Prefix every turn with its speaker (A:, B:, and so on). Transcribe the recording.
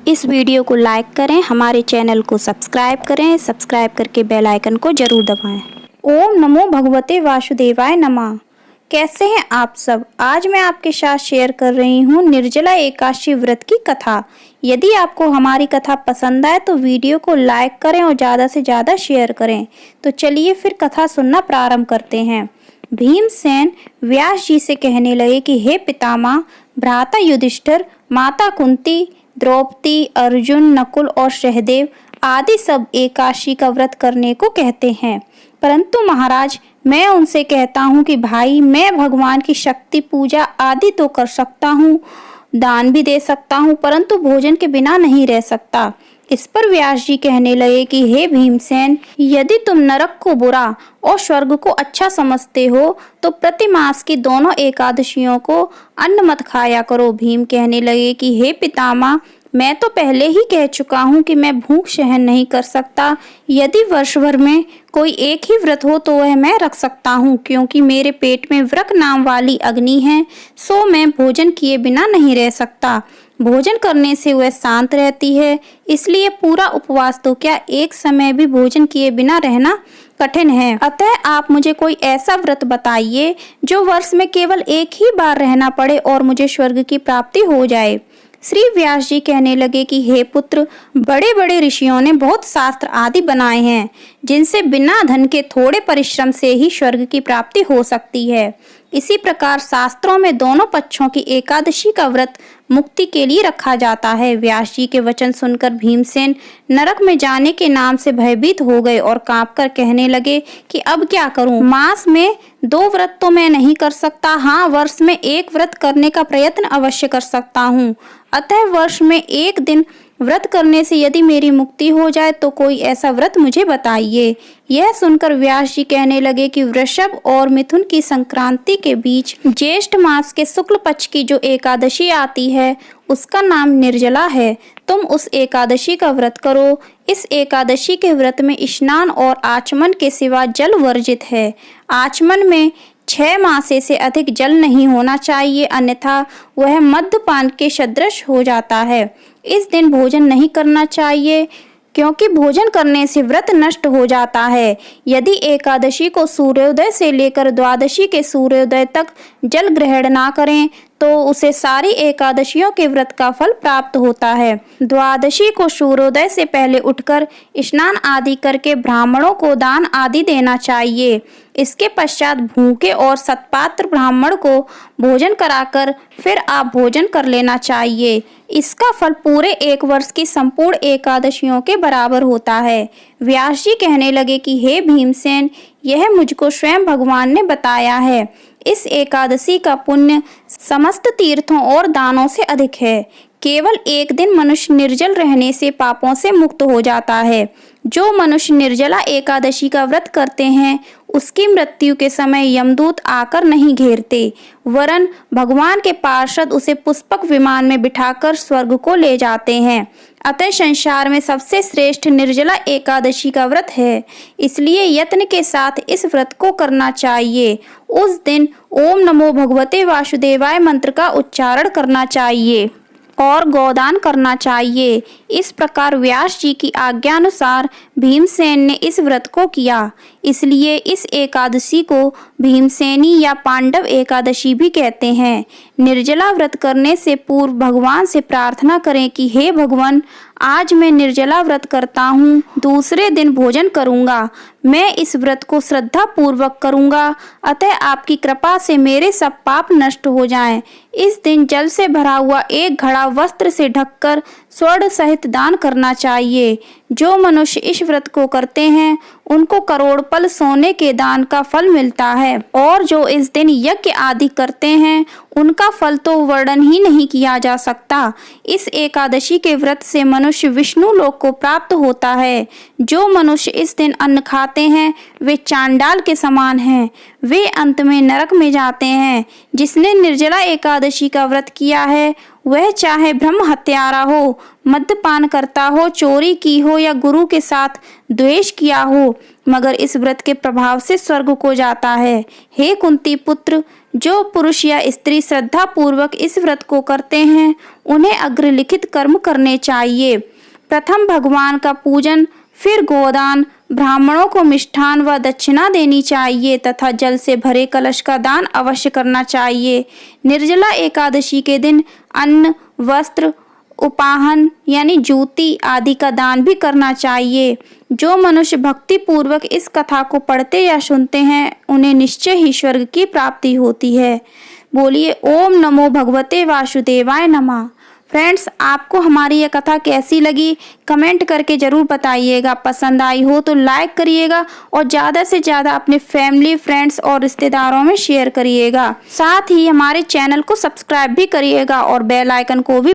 A: इस वीडियो को लाइक करें, हमारे चैनल को सब्सक्राइब करें, सब्सक्राइब करके बेल आइकन को जरूर दबाएं। ओम नमो भगवते वासुदेवाय नमः। कैसे हैं आप सब? आज मैं आपके साथ शेयर कर रही हूँ निर्जला एकादशी व्रत की कथा। यदि आपको हमारी कथा पसंद आए तो वीडियो को लाइक करें और ज़्यादा से ज़्यादा शेयर करें। तो चलिए फिर कथा सुनना प्रारंभ करते हैं। भीमसेन व्यास जी से कहने लगे कि हे पितामह, भ्राता युधिष्ठिर, माता कुंती, द्रौपदी, अर्जुन, नकुल और सहदेव आदि सब एकादशी का व्रत करने को कहते हैं, परंतु महाराज मैं उनसे कहता हूँ कि भाई, मैं भगवान की शक्ति पूजा आदि तो कर सकता हूँ, दान भी दे सकता हूँ, परंतु भोजन के बिना नहीं रह सकता। इस पर व्यास जी कहने लगे कि हे भीमसेन, यदि तुम नरक को बुरा और स्वर्ग को अच्छा समझते हो तो प्रति मास की दोनों एकादशियों को अन्न मत खाया करो। भीम कहने लगे कि हे पितामह, मैं तो पहले ही कह चुका हूँ कि मैं भूख सहन नहीं कर सकता। यदि वर्ष भर में कोई एक ही व्रत हो तो वह मैं रख सकता हूँ, क्योंकि मेरे पेट में व्रक नाम वाली अग्नि है, सो मैं भोजन किए बिना नहीं रह सकता। भोजन करने से वह शांत रहती है, इसलिए पूरा उपवास तो क्या, एक समय भी भोजन किए बिना रहना कठिन है। अतः आप मुझे कोई ऐसा व्रत बताइए जो वर्ष में केवल एक ही बार रहना पड़े और मुझे स्वर्ग की प्राप्ति हो जाए। श्री व्यास जी कहने लगे कि हे पुत्र, बड़े बड़े ऋषियों ने बहुत शास्त्र आदि बनाए हैं, जिनसे बिना धन के थोड़े परिश्रम से ही स्वर्ग की प्राप्ति हो सकती है। इसी प्रकार शास्त्रों में दोनों पक्षों की एकादशी का व्रत मुक्ति के लिए रखा जाता है। व्यास जी के वचन सुनकर भीमसेन नरक में जाने के नाम से भयभीत हो गए और कांपकर कहने लगे कि अब क्या करूं? मास में 2 व्रत तो मैं नहीं कर सकता, हाँ वर्ष में 1 व्रत करने का प्रयत्न अवश्य कर सकता हूँ। अतः वर्ष में 1 दिन व्रत करने से यदि मेरी मुक्ति हो जाए तो कोई ऐसा व्रत मुझे बताइए। यह सुनकर व्यास जी कहने लगे कि वृषभ और मिथुन की संक्रांति के बीच ज्येष्ठ मास के शुक्ल पक्ष की जो एकादशी आती है उसका नाम निर्जला है। तुम उस एकादशी का व्रत करो। इस एकादशी के व्रत में स्नान और आचमन के सिवा जल वर्जित है। आचमन में 6 मासे से अधिक जल नहीं होना चाहिए, अन्यथा वह मद्यपान के सदृश हो जाता है। इस दिन भोजन नहीं करना चाहिए, क्योंकि भोजन करने से व्रत नष्ट हो जाता है। यदि एकादशी को सूर्योदय से लेकर द्वादशी के सूर्योदय तक जल ग्रहण ना करें तो उसे सारी एकादशियों के व्रत का फल प्राप्त होता है। द्वादशी को सूर्योदय से पहले उठकर स्नान आदि करके ब्राह्मणों को दान आदि देना चाहिए। इसके पश्चात भूखे और सत्पात्र ब्राह्मण को भोजन कराकर फिर आप भोजन कर लेना चाहिए। इसका फल पूरे 1 वर्ष की संपूर्ण एकादशियों के बराबर होता है। व्यास जी कहने लगे कि हे भीमसेन, यह मुझको स्वयं भगवान ने बताया है। इस एकादशी का पुण्य समस्त तीर्थों और दानों से अधिक है। केवल 1 दिन मनुष्य निर्जल रहने से पापों से मुक्त हो जाता है। जो मनुष्य निर्जला एकादशी का व्रत करते हैं उसकी मृत्यु के समय यमदूत आकर नहीं घेरते, वरन भगवान के पार्षद उसे पुष्पक विमान में बिठाकर स्वर्ग को ले जाते हैं। अतः संसार में सबसे श्रेष्ठ निर्जला एकादशी का व्रत है, इसलिए यत्न के साथ इस व्रत को करना चाहिए। उस दिन ओम नमो भगवते वासुदेवाय मंत्र का उच्चारण करना चाहिए और गोदान करना चाहिए। इस प्रकार व्यास जी की आज्ञानुसार भीमसेन ने इस व्रत को किया। इसलिए इस एकादशी को भीमसेनी या पांडव एकादशी भी कहते हैं। निर्जला व्रत करने से पूर्व भगवान से प्रार्थना करें कि हे भगवान, आज मैं निर्जला व्रत करता हूँ, दूसरे दिन भोजन करूँगा। मैं इस व्रत को श्रद्धा पूर्वक करूँगा, अतः आपकी कृपा से मेरे सब पाप नष्ट हो जाएं। इस दिन जल से भरा हुआ 1 घड़ा वस्त्र से ढककर स्वर्ण सहित दान करना चाहिए। जो मनुष्य इस व्रत को करते हैं उनको करोड़पल सोने के दान का फल मिलता है, और जो इस दिन यज्ञ आदि करते हैं उनका फल तो वर्णन ही नहीं किया जा सकता। इस एकादशी के व्रत से मनुष्य विष्णु लोक को प्राप्त होता है। जो मनुष्य इस दिन अन्न खाता खाते हैं वे चांडाल के समान हैं, वे अंत में नरक में जाते हैं। जिसने निर्जला एकादशी का व्रत किया है वह चाहे ब्रह्म हत्यारा हो, मद्यपान करता हो, चोरी की हो या गुरु के साथ द्वेष किया हो, मगर इस व्रत के प्रभाव से स्वर्ग को जाता है। हे कुंती पुत्र, जो पुरुष या स्त्री श्रद्धा पूर्वक इस व्रत को करते हैं उन्हें अग्रलिखित कर्म करने चाहिए। प्रथम भगवान का पूजन, फिर गोदान, ब्राह्मणों को मिष्ठान व दक्षिणा देनी चाहिए तथा जल से भरे कलश का दान अवश्य करना चाहिए। निर्जला एकादशी के दिन अन्न, वस्त्र, उपाहन यानी जूती आदि का दान भी करना चाहिए। जो मनुष्य भक्ति पूर्वक इस कथा को पढ़ते या सुनते हैं उन्हें निश्चय ही स्वर्ग की प्राप्ति होती है। बोलिए ओम नमो भगवते वासुदेवाय नमः। फ्रेंड्स, आपको हमारी यह कथा कैसी लगी कमेंट करके ज़रूर बताइएगा। पसंद आई हो तो लाइक करिएगा और ज़्यादा से ज़्यादा अपने फैमिली, फ्रेंड्स और रिश्तेदारों में शेयर करिएगा। साथ ही हमारे चैनल को सब्सक्राइब भी करिएगा और बेल आइकन को भी